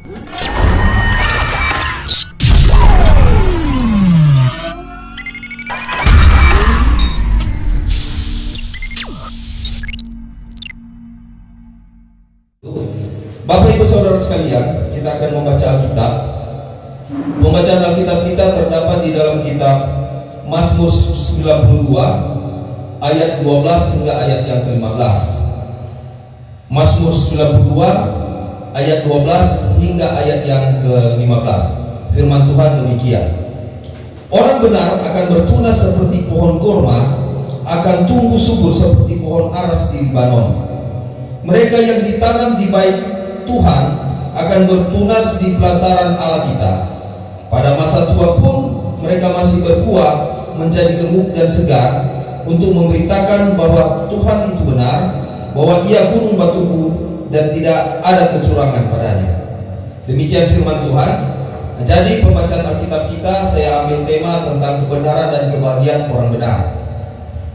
Bapak Ibu Saudara sekalian, kita akan membaca Alkitab. Pembacaan Alkitab kita terdapat di dalam kitab Mazmur 92 ayat 12 hingga ayat yang ke-15. Mazmur 92 ayat 12 hingga ayat yang ke-15. Firman Tuhan demikian: Orang benar akan bertunas seperti pohon kurma, akan tumbuh subur seperti pohon aras di Libanon. Mereka yang ditanam di bait Tuhan akan bertunas di pelataran Allah kita. Pada masa tua pun mereka masih berbuah, menjadi gemuk dan segar, untuk memberitakan bahwa Tuhan itu benar, bahwa Ia gunung batuku dan tidak ada kecurangan padanya. Demikian firman Tuhan. Nah, jadi pembacaan Alkitab kita, saya ambil tema tentang kebenaran dan kebahagiaan orang benar.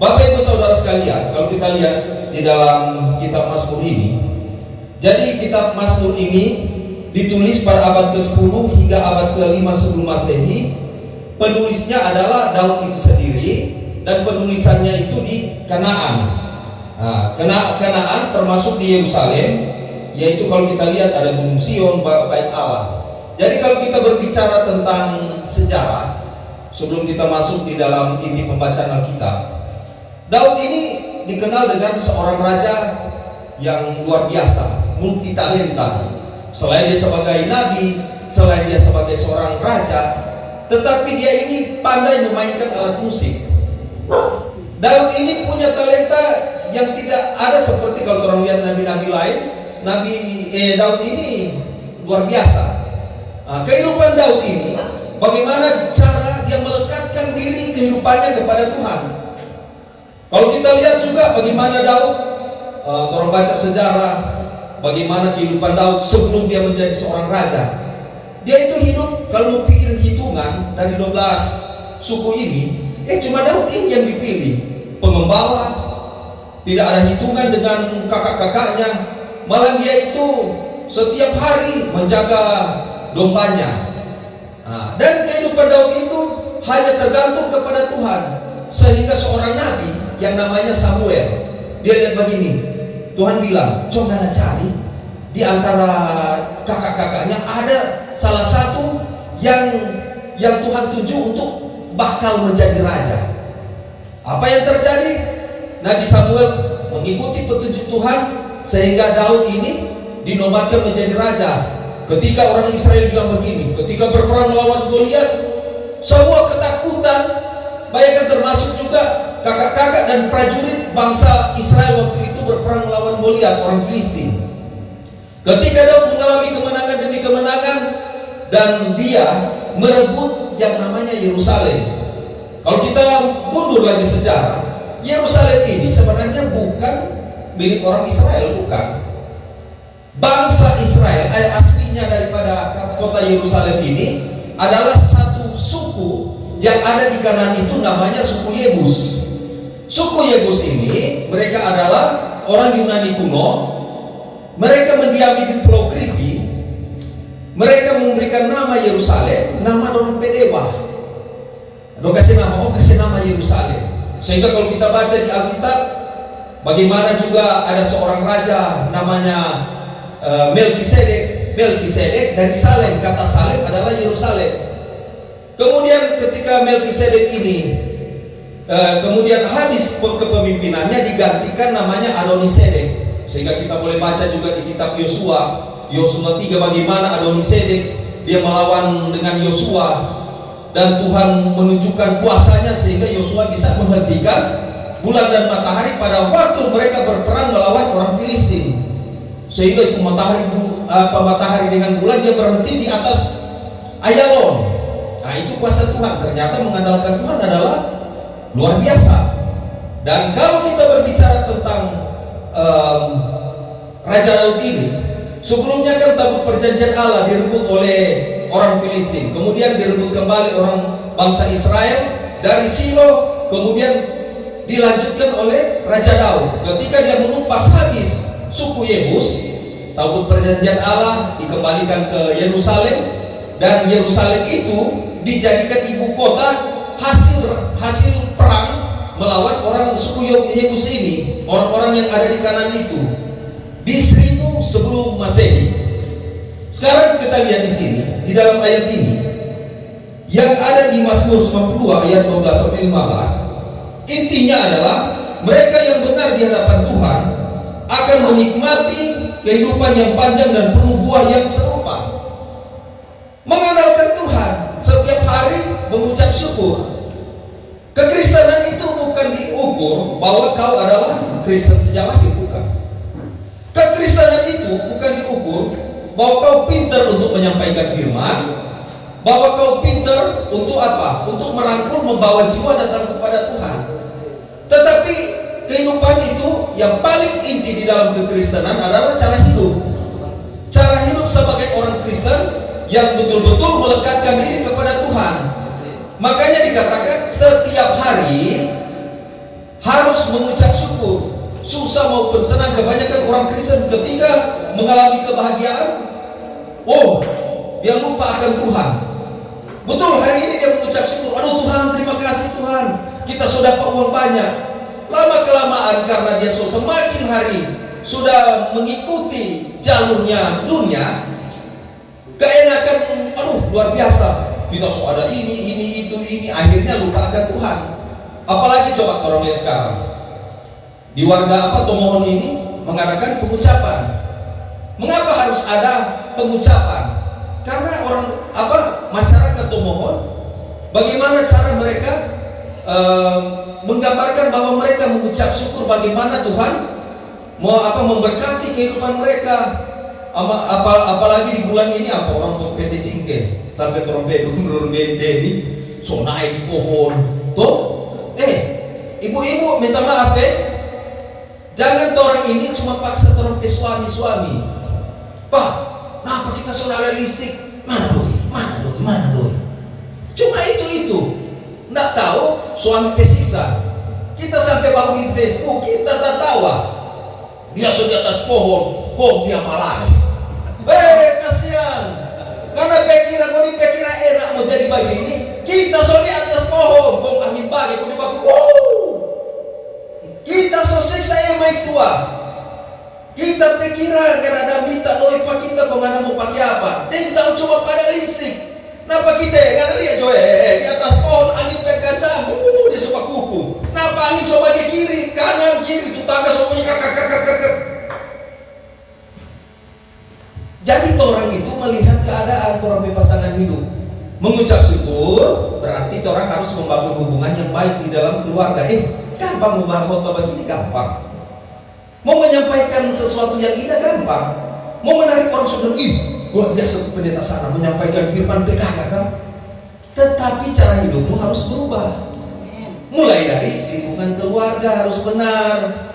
Bapak Ibu Saudara sekalian, kalau kita lihat di dalam kitab Mazmur ini, jadi kitab Mazmur ini ditulis pada abad ke-10 hingga abad ke-5 sebelum Masehi. Penulisnya adalah Daud itu sendiri, dan penulisannya itu di Kanaan. Nah, Kanaan termasuk di Yerusalem, yaitu kalau kita lihat ada Gunung Sion, Bait Allah. Jadi kalau kita berbicara tentang sejarah, sebelum kita masuk di dalam inti pembacaan Alkitab, Daud ini dikenal dengan seorang raja yang luar biasa, multi talenta. Selain dia sebagai nabi, selain dia sebagai seorang raja, tetapi dia ini pandai memainkan alat musik. Daud ini punya talenta yang tidak ada seperti kalau orang lihat nabi-nabi lain. Daud ini luar biasa. Nah, kehidupan Daud ini, bagaimana cara dia melekatkan diri kehidupannya kepada Tuhan. Kalau kita lihat juga bagaimana Daud, orang baca sejarah, bagaimana kehidupan Daud sebelum dia menjadi seorang raja. Dia itu hidup, kalau mau pikir hitungan dari 12 suku ini, cuma Daud ini yang dipilih pengembala, tidak ada hitungan dengan kakak-kakaknya. Malah dia itu setiap hari menjaga dombanya. Dan kehidupan Daud itu hanya tergantung kepada Tuhan. Sehingga seorang nabi yang namanya Samuel, dia lihat begini, Tuhan bilang, coba cari di antara kakak-kakaknya ada salah satu yang Tuhan tuju untuk bakal menjadi raja. Apa yang terjadi? Nabi Samuel mengikuti petunjuk Tuhan, sehingga Daud ini dinobatkan menjadi raja. Ketika orang Israel bilang begini, ketika berperang melawan Goliat, semua ketakutan, bayangkan termasuk juga kakak-kakak dan prajurit bangsa Israel waktu itu berperang melawan Goliat, orang Filistin. Ketika Daud mengalami kemenangan demi kemenangan, dan dia merebut yang namanya Yerusalem. Kalau kita mundur lagi sejarah, Yerusalem ini sebenarnya bukan milik orang Israel, bukan. Bangsa Israel, aslinya daripada kota Yerusalem ini adalah satu suku yang ada di kanan itu, namanya suku Yebus. Suku Yebus ini, mereka adalah orang Yunani kuno. Mereka mendiami di Pulau Kriti. Mereka memberikan nama Yerusalem, nama orang Pedewa. Kasih nama Yerusalem. Sehingga kalau kita baca di Alkitab, bagaimana juga ada seorang raja namanya Melkisedek dari Salem. Kata Salem adalah Yerusalem. Kemudian ketika Melkisedek ini kemudian habis kepemimpinannya, digantikan namanya Adonisedek. Sehingga kita boleh baca juga di kitab Yosua 3 bagaimana Adonisedek dia melawan dengan Yosua, dan Tuhan menunjukkan kuasanya sehingga Yosua bisa menghentikan bulan dan matahari pada waktu mereka berperang melawan orang Filistin. Sehingga itu matahari dengan bulan dia berhenti di atas Ayalon. Nah, itu kuasa Tuhan. Ternyata mengandalkan Tuhan adalah luar biasa. Dan kalau kita berbicara tentang Raja Daud ini, sebelumnya kan tabut perjanjian Allah direbut oleh orang Filistin, kemudian direbut kembali orang bangsa Israel dari Silo, kemudian dilanjutkan oleh Raja Daud. Ketika dia menumpas habis suku Yebus, Tabut perjanjian Allah dikembalikan ke Yerusalem, dan Yerusalem itu dijadikan ibu kota hasil perang melawan orang suku Yebus ini, orang-orang yang ada di kanan itu di 1000 sebelum Masehi. Sekarang kita lihat di sini, di dalam ayat ini yang ada di Mazmur 92 ayat 12 sampai 15, intinya adalah mereka yang benar di hadapan Tuhan akan menikmati kehidupan yang panjang dan penuh buah yang serupa. Mengandalkan Tuhan setiap hari, mengucap syukur. Kekristenan itu bukan diukur bahwa kau adalah Kristen sejak lahir, bukan. Kekristenan itu bukan diukur bahwa kau pintar untuk menyampaikan firman, bahwa kau pintar untuk apa? Untuk merangkul, membawa jiwa datang kepada Tuhan. Tetapi kehidupan itu yang paling inti di dalam kekristenan adalah cara hidup. Cara hidup sebagai orang Kristen yang betul-betul melekatkan diri kepada Tuhan. Makanya dikatakan setiap hari harus mengucap syukur. Susah maupun senang, kebanyakan orang Kristen ketika mengalami kebahagiaan, dia lupa akan Tuhan. Betul, hari ini dia mengucap syukur, aduh Tuhan, terima kasih Tuhan, kita sudah dapat uang banyak. Lama kelamaan karena dia semakin hari sudah mengikuti jalurnya dunia, keenakan, luar biasa, kita sudah ada ini, akhirnya lupa akan Tuhan. Apalagi coba orang yang sekarang di warga Tomohon ini mengadakan pengucapan. Mengapa harus ada pengucapan? Karena masyarakat Tomohon, bagaimana cara mereka menggambarkan bahwa mereka mengucap syukur bagaimana Tuhan memberkati kehidupan mereka. Apalagi di bulan ini orang untuk PT Cingke sampai trompet gubernur BND ini so naik di pohon tuh. Ibu-ibu minta maaf jangan orang ini cuma paksa orang ke suami-suami. Pak, kenapa kita saudara listrik? Mana doi? Cuma itu. Nggak tahu suami pesisa. Kita sampai baru di Facebook kita tertawa. Dia sudah di atas pohon, dia malah. Kasihan. Karena pikira enak mau jadi begini. Kita sudah di atas pohon, angin bagi, di baku. Kita sosial saya baik tua. Kita pikiran karena ada minta doi pak kita kok nggak mau pakai apa? Tinggal coba pada lipstick. Kenapa kita? Karena dia di atas pohon angin kaca, dia suka kuku. Kenapa angin coba di kiri, kanan kiri, tetangga semuanya kakak. Jadi orang itu melihat keadaan orang berpasangan hidup, mengucap syukur berarti orang harus membangun hubungan yang baik di dalam keluarga. Gampang membangun begini gampang. Mau menyampaikan sesuatu yang indah gampang. Mau menarik orang sudah luar biasa pendeta sana menyampaikan firman PKK kan. Tetapi cara hidupmu harus berubah. Mulai dari lingkungan keluarga harus benar.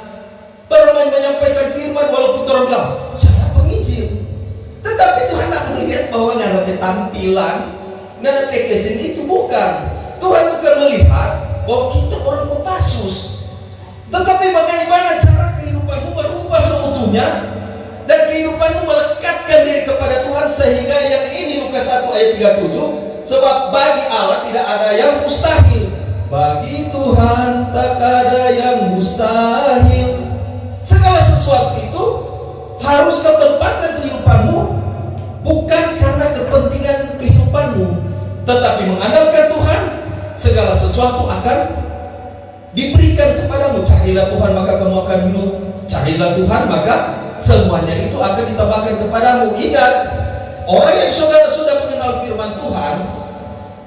Orang menyampaikan firman walaupun orang bilang saya penginjil, tetapi Tuhan tak melihat bahwa nggak ada tampilan, nggak ada kesin itu bukan. Tuhan bukan melihat bahwa kita orang Kopassus, tetapi bagaimana cara kehidupanmu berubah seutuhnya dan kehidupanmu melekatkan diri kepada Tuhan, sehingga yang ini Lukas 1 ayat 37, sebab bagi Allah tidak ada yang mustahil, bagi Tuhan tak ada yang mustahil. Segala sesuatu itu harus kau tempatkan kehidupanmu bukan karena kepentingan kehidupanmu, tetapi mengandalkan Tuhan. Segala sesuatu akan diberikan kepadamu. Carilah Tuhan maka kamu akan hidup. Carilah Tuhan maka semuanya itu akan ditambahkan kepadamu. Ingat, orang yang sudah mengenal firman Tuhan,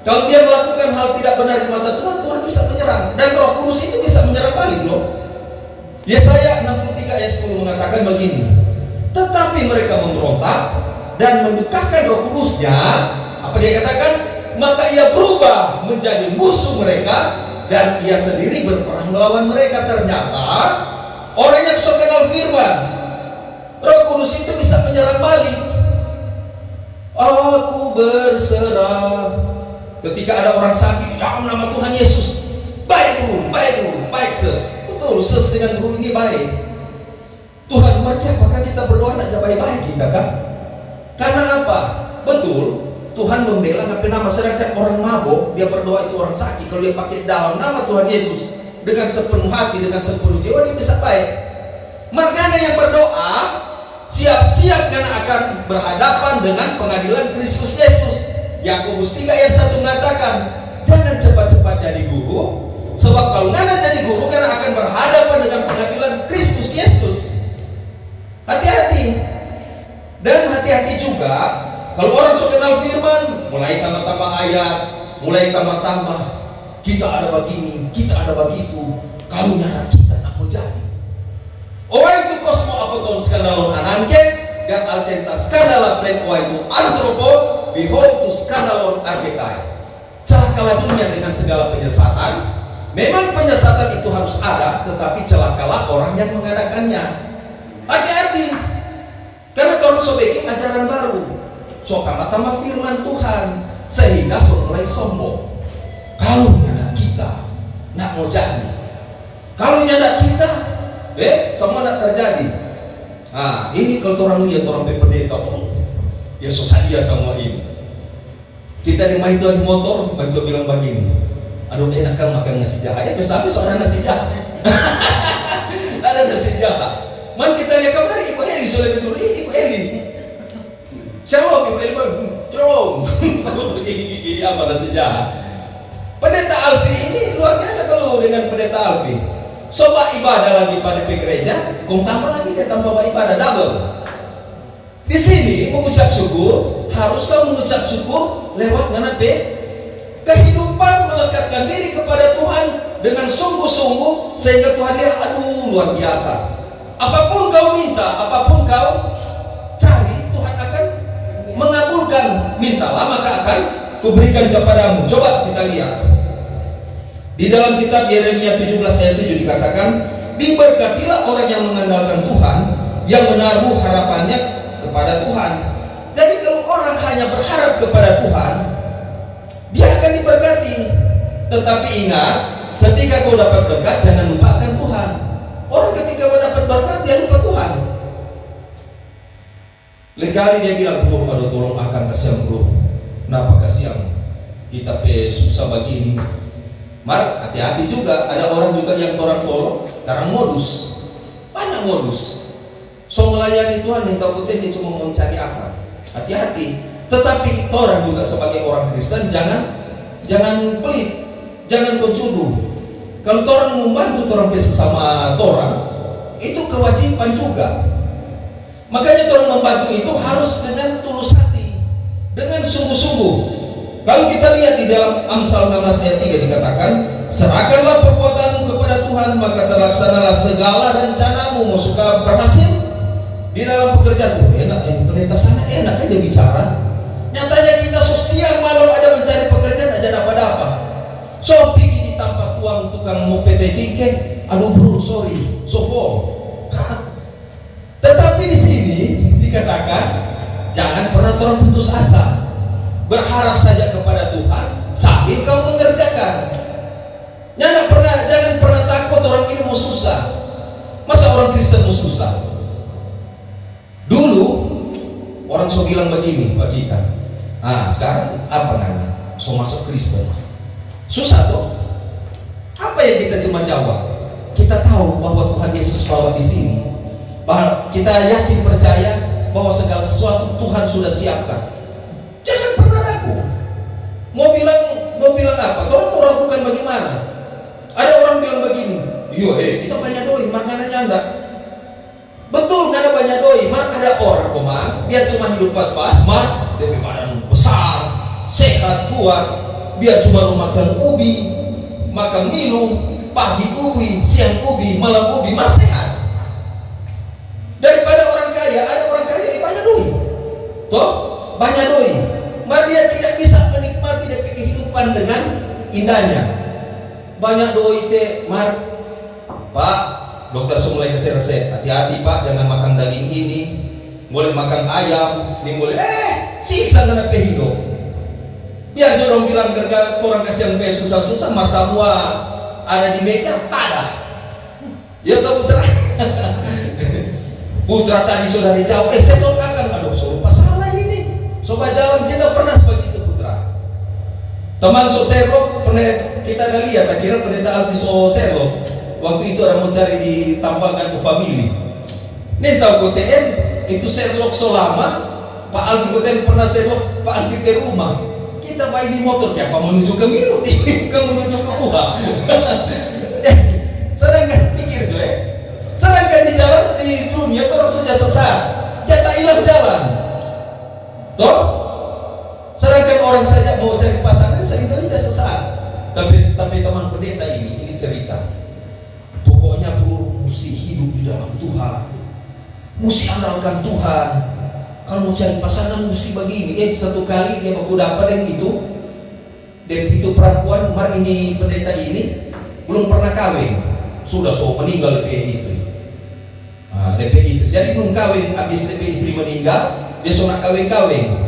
kalau dia melakukan hal tidak benar di mata Tuhan, Tuhan bisa menyerang. Dan Roh Kudus itu bisa menyerang balik loh. Yesaya 63 ayat 10 mengatakan begini, tetapi mereka memberontak dan mendukakan Roh Kudusnya. Apa dia katakan? Maka ia berubah menjadi musuh mereka dan ia sendiri berperang melawan mereka. Ternyata orang yang suka kenal firman, Roh Kudus itu bisa menyerang balik. Aku berserah. Ketika ada orang sakit, dalam nama Tuhan Yesus, baik dulu, baik ses. Betul, ses dengan guru ini baik. Tuhan mati apakah kita berdoa nak baik-baik kita kan? Karena apa? Betul, Tuhan membela nama masyarakat orang mabuk, dia berdoa itu orang sakit. Kalau dia pakai dalam nama Tuhan Yesus dengan sepenuh hati, dengan sepenuh jiwa, dia bisa baik. Makanya yang berdoa siap-siap karena akan berhadapan dengan pengadilan Kristus Yesus. Yakobus 3 ayat 1 mengatakan, jangan cepat-cepat jadi guru, sebab kalau nana jadi guru karena akan berhadapan dengan pengadilan Kristus Yesus. Hati-hati. Dan hati-hati juga kalau orang sudah kenal firman, mulai tambah-tambah ayat, mulai tambah-tambah, kita ada begini, kita ada begitu, kalau nyara kita nak mau jadi. Oai itu kosmo apoton skandalon ananke, dan altenta skandala plen oai itu antropo, behold tu skandalon arketai. Celakalah dunia dengan segala penyesatan. Memang penyesatan itu harus ada, tetapi celakalah orang yang mengadakannya. Hati-hati. Karena kalau sobekin ajaran baru, so tambah firman Tuhan, sehingga so mulai sombong. Kalau nyana kita nak mau jadi, kalau nyana kita, semua nak terjadi. Nah, ini kalau orang lihat orang pendeta, ya susah dia semua ini. Kita di mahituan motor, bantu bilang begini, aduh enak kan makan nasi jahat. Ya besar soalnya nasi jahat. Ada nasi jahat. Man kita lihat kemarin Ibu Eli soalnya dulu, Ibu Eli. Shalom Ibu Eli, shalom. Sama begini apa nasi jahat. Pendeta Alfi ini luar biasa kalau dengan pendeta Alfi. Coba ibadah lagi pada gereja, kau tambah lagi dia tambah ibadah double. Di sini mengucap syukur, harus kau mengucap syukur lewat mana kehidupan melekatkan diri kepada Tuhan dengan sungguh-sungguh sehingga Tuhan lihat, aduh luar biasa. Apapun kau minta, apapun kau cari, Tuhan akan mengabulkan. Mintalah maka akan kuberikan kepadamu. Coba kita lihat di dalam kitab Yeremia 17 ayat 7 dikatakan, diberkatilah orang yang mengandalkan Tuhan, yang menaruh harapannya kepada Tuhan. Jadi kalau orang hanya berharap kepada Tuhan, dia akan diberkati. Tetapi ingat, ketika kau dapat berkat, jangan lupakan Tuhan. Orang ketika mendapat berkat, dia lupa Tuhan. Lekali dia bilang, bro, aduh tolong akan kasihan bro. Kenapa kasihan? Kita susah begini. Mar, hati-hati juga. Ada orang juga yang orang tolong karena modus. Banyak modus. So melayani Tuhan yang takutnya dia cuma mencari akal. Hati-hati. Tetapi orang juga sebagai orang Kristen jangan pelit, jangan pencundung. Kalau orang membantu orang sesama orang, itu kewajiban juga. Makanya orang membantu itu harus dengan tulus hati, dengan sungguh-sungguh. Kalau kita lihat di dalam Amsal 16 ayat 3 dikatakan, serahkanlah perbuatanmu kepada Tuhan, maka terlaksanalah segala rencanamu. Mau suka berhasil di dalam pekerjaan, enak ini pendeta sana enak aja bicara. Nyatanya kita siang malam aja mencari pekerjaan aja dapat apa. So pergi di tempat tuang tukang mau PT cingke, aduh bro sorry, so for. Tetapi di sini dikatakan jangan pernah putus asa, berharap saja kepada Tuhan sambil kau mengerjakan. Jangan pernah takut orang ini mau susah. Masa orang Kristen mau susah? Dulu orang so bilang begini bagi kita. Sekarang apa namanya? So masuk Kristen. Susah toh? Apa yang kita cuma jawab? Kita tahu bahwa Tuhan Yesus bawa di sini. Bahwa kita yakin percaya bahwa segala sesuatu Tuhan sudah siapkan. Jangan pernah ragu. Mau bilang apa? Orang mau ragukan bagaimana? Ada orang bilang begini, kita banyak doi, makanannya enggak. Betul, nggak ada banyak doi. Ada orang komang, biar cuma hidup pas-pas, dia badan besar, sehat, kuat. Biar cuma makan ubi, makan minum, pagi ubi, siang ubi, malam ubi, masih sehat. Daripada orang kaya, ada orang kaya banyak doi. Toh, banyak doi. Dia tidak bisa menikmati dari kehidupan dengan indahnya. Banyak doi Pak, dokter sudah mulai kasih resep. Hati-hati Pak, jangan makan daging ini. Boleh makan ayam, ini boleh. Siksa dengan kehidupan. Biar jodoh bilang gerga orang kasih yang susah-susah, masa semua ada di meja, tak ada. Ya tahu betul. Putra tadi sudah di jauh, saya doakan, aduh suruh salah ini. Sobat jalan kita pernah seperti itu putra. Teman Sosero pernah kita ada lihat, akhirnya pendeta Alvis Sosero waktu itu orang mau cari di tambangan family. Nih tahu KTM itu Sherlock selama Pak Alfi KTM pernah Sherlock Pak Alfi ke rumah. Kita main di motor kayak apa menuju ke Milut ini, ke menuju ke Puha. Sedangkan pikir tuh sedangkan di jalan di dunia orang sudah sesat, dia tak hilang jalan. Toh, sedangkan orang saja mau cari pasangan, seringkali dia sesat. Tapi teman pendeta ini cerita. Pokoknya bro, mesti hidup di dalam Tuhan, mesti andalkan Tuhan. Kalau mau cari pasangan mesti begini. Satu kali dia mau dapat yang itu, dan itu perempuan, mar ini pendeta ini belum pernah kawin, sudah meninggal DP istri. DP istri, jadi belum kawin, habis DP istri meninggal, dia sudah kawin.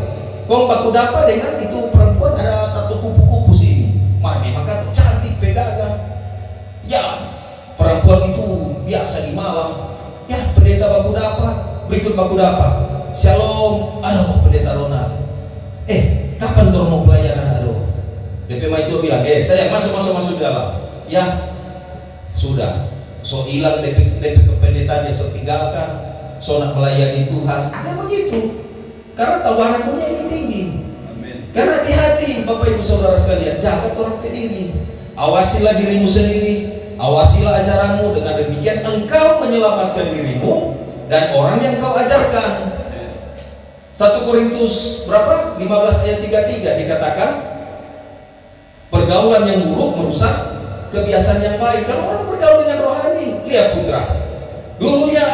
Kong baku dapat dengan itu perempuan ada tato kupu-kupu sini. Maka cantik pegagan. Ya, perempuan itu biasa di malam. Ya, pendeta baku dapat, berikut baku dapat. Shalom, aduh pendeta Ronald. Kapan kau mau pelayanan? Aduh. DP itu bilang, saya masuk dalam. Ya, sudah. So hilang DP kependetaan dia so tinggalkan. So nak melayani Tuhan. Ya begitu. Karena tawarannya ini tinggi. Amin. Karena hati-hati Bapak Ibu Saudara sekalian, jaga orang kediri. Awasilah dirimu sendiri, awasilah ajaranmu, dengan demikian engkau menyelamatkan dirimu dan orang yang kau ajarkan. 1 Korintus berapa? 15 ayat 33 dikatakan, pergaulan yang buruk merusak kebiasaan yang baik. Kalau orang bergaul dengan rohani, lihat putra, dulunya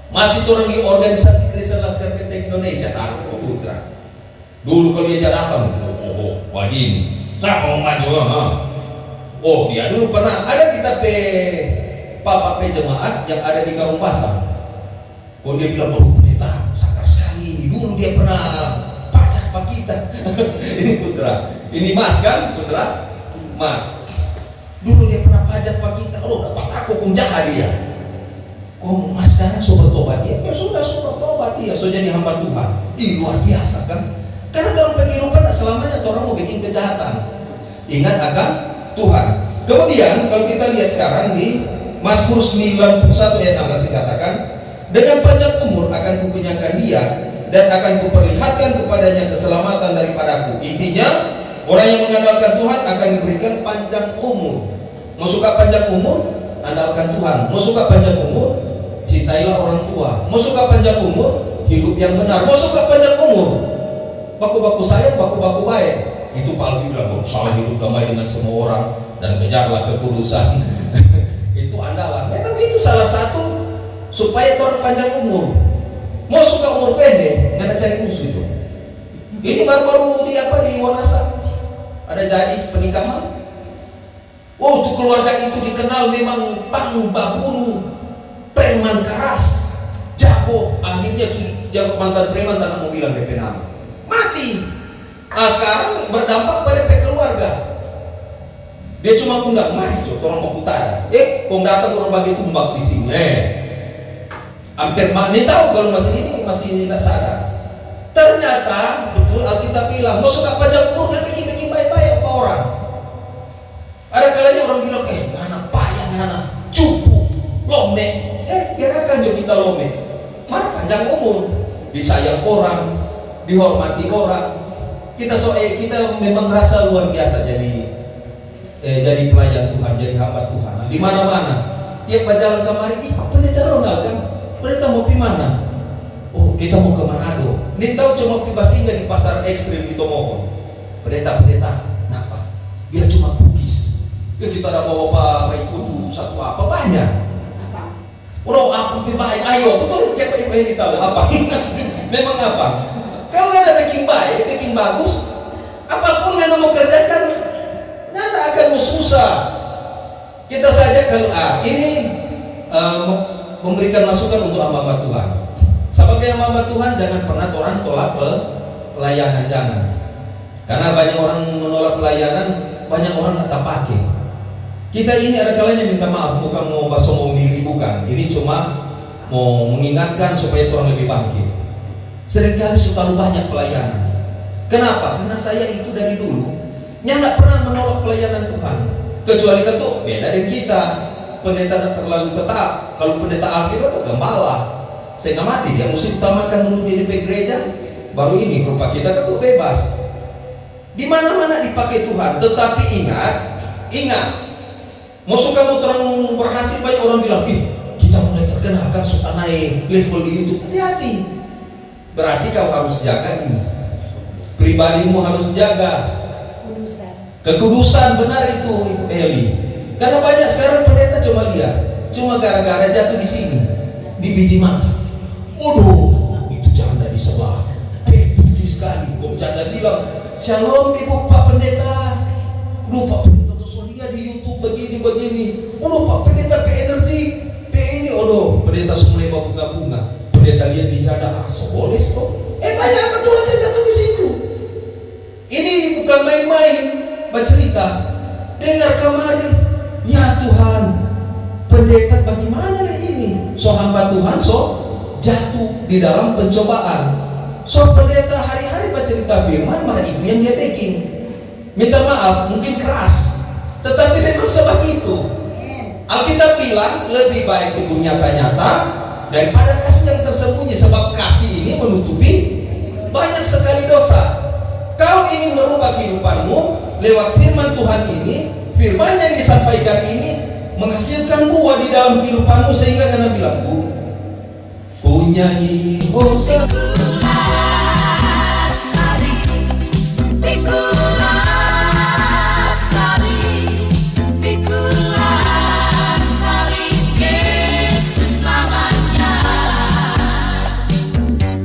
masih orang di organisasi Kristen Laskar Petek Indonesia, tahu putra. Dulu kalau dia datang, begini, siapa mau maju? Dia dulu pernah ada kita papa jemaat yang ada di Karung Pasang. Dia bilang, pendeta, sakar sekali. Dulu dia pernah pajak pak kita. Ini putra, ini mas kan putra, mas. Dulu dia pernah pajak pak kita. Dapat aku jahat dia. Mas sekarang so bertobat dia? Ya sudah so bertobat dia, so jadi hamba Tuhan. Luar biasa kan? Karena dalam kehidupan selamanya orang mau bikin kejahatan. Ingat akan Tuhan. Kemudian kalau kita lihat sekarang di Mazmur 91 ayat 16 dikatakan, dengan panjang umur akan kukenyangkan dia dan akan kuperlihatkan kepadanya keselamatan daripadaku. Intinya orang yang mengandalkan Tuhan akan diberikan panjang umur. Mau suka panjang umur? Andalkan Tuhan. Mau suka panjang umur? Cintailah orang tua. Mau suka panjang umur? Hidup yang benar. Mau suka panjang umur? Baku-baku sayang, baku-baku baik. Itu Pak Alfi bilang, salah hidup damai dengan semua orang dan kejarlah kekudusan. Itu andalan. Memang itu salah satu supaya orang panjang umur. Mau suka umur pendek, nggak ada cari musuh itu. Ini baru-baru di Wanasa ada jadi pernikahan. Tuh keluarga itu dikenal memang babunu, preman keras, jago. Akhirnya tuh jago mantan preman tak mau bilang DP nama, mati. Sekarang berdampak pada keluarga. Dia cuma undang, mari orang mau kutara. Datang orang bagi tumbak di sini. Hampir mana tahu kalau masih tidak sadar. Ternyata betul Alkitab bilang, mau suka panjang umur kan bikin baik-baik apa orang. Ada kalanya orang bilang, anak payah, anak cupu, lome. Biarkan juga kita lome. Panjang umur, disayang orang, dihormati orang. Kita memang rasa luar biasa jadi pelayan Tuhan, jadi hamba Tuhan. Di mana-mana, tiap jalan kemari, pendeta Ronald kan, pendeta mau pi mana? Kita mau ke Manado. Ini tahu cuma pi singgah di pasar ekstrim di Tomohon. Pendeta, kenapa? Biar cuma cookies. Kita ada bawa baik kudu satu apa banyak. Apa pi baik? Ayo, betul kayak Pak ini tahu apa? Memang apa? Kalau nggak ada baking baik, baking bagus, apapun yang mau kerjakan, nggak akan susah. Kita saja kalau ini memberikan masukan untuk hamba Tuhan. Sebagai hamba Tuhan, jangan pernah orang tolak pelayanan, jangan. Karena banyak orang menolak pelayanan, banyak orang tak pakai. Kita ini ada kalanya minta maaf, bukan mau basomong diri, bukan. Ini cuma mau mengingatkan supaya orang lebih bangkit. Seringkali terlalu banyak pelayanan. Kenapa? Karena saya itu dari dulu yang nggak pernah menolak pelayanan Tuhan. Kecuali ketuk beda dengan kita. Pendeta terlalu ketat. Kalau pendeta Alkitab itu gembala. Saya nggak mati, dia mesti utamakan dulu di DP gereja. Baru ini rupa kita ketuk bebas. Di mana-mana dipakai Tuhan. Tetapi ingat. Musuh kamu terang berhasil, banyak orang bilang, kita mulai terkenal kan, suka naik level di YouTube. Hati-hati. Berarti kau harus jaga ini. Pribadimu harus jaga. Kekudusan benar itu Eli. Karena banyak sekarang pendeta cuma gara-gara jatuh di sini, di biji mata. Waduh, itu janda di sebelah, putih sekali. Kok janda bilang, Shalom ibu Pak Pendeta. Pak Pendeta tuh dia di YouTube begini. Pak Pendeta energi, ini. Pendeta mulai bunga-bunga. Pendeta lihat di janda, boleh kok. Banyak apa Tuhan jatuh di situ. Ini bukan main-main. Bercerita, dengar kemarin, ya Tuhan, pendeta bagaimana ini? So hamba Tuhan, jatuh di dalam pencobaan. So pendeta hari-hari bercerita firman, malah itu yang dia bikin. Minta maaf, mungkin keras, tetapi memang sebab itu. Alkitab bilang lebih baik itu nyata-nyata daripada kasih yang tersembunyi, sebab kasih ini menutupi banyak sekali dosa. Kau ingin merubah kehidupanmu lewat firman Tuhan ini, firman yang disampaikan ini menghasilkan buah di dalam kehidupanmu, sehingga karena bilang, ku nyanyi